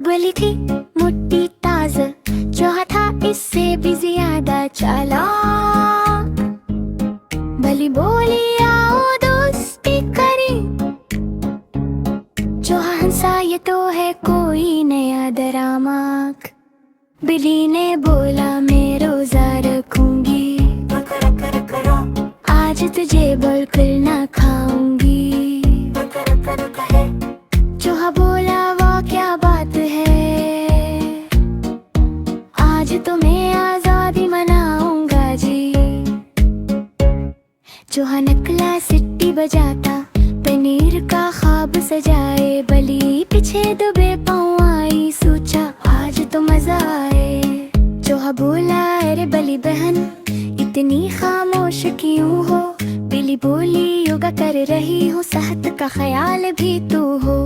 बलि थी मुट्ठी ताज़ा, चूहा था इससे भी ज्यादा चालाक। बलि बोली आओ दोस्ती करी, चूहा हंसा ये तो है कोई नया डरामाक। बिल्ली ने बोला मैं रोजा रखूंगी, आज तुझे बिल्कुल ना खाऊंगी। चूहा बोला वाह क्या बात है, आज तो मैं आजादी मनाऊंगा जी। चूहा नकला सिट्टी बजाता, पनीर का ख्वाब सजाए। बलि पीछे दबे पाँव आई, सोचा आज तो मजा आए। चूहा बोला अरे बलि बहन इतनी खामोश क्यों हो। बिल्ली बोली योगा कर रही हूँ, सेहत का ख्याल भी तू हो।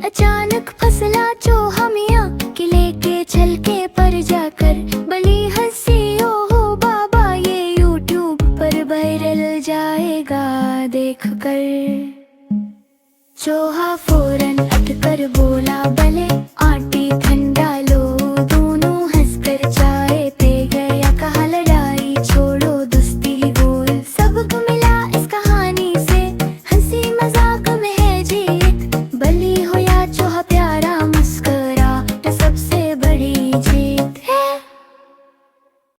अचानक फसला चूहा मियाँ किले के छलके पर जाकर। बलि हंसी ओ हो बाबा ये यूट्यूब पर वायरल जाएगा देख कर। चूहा फौरन उठ कर बोला भले आंटी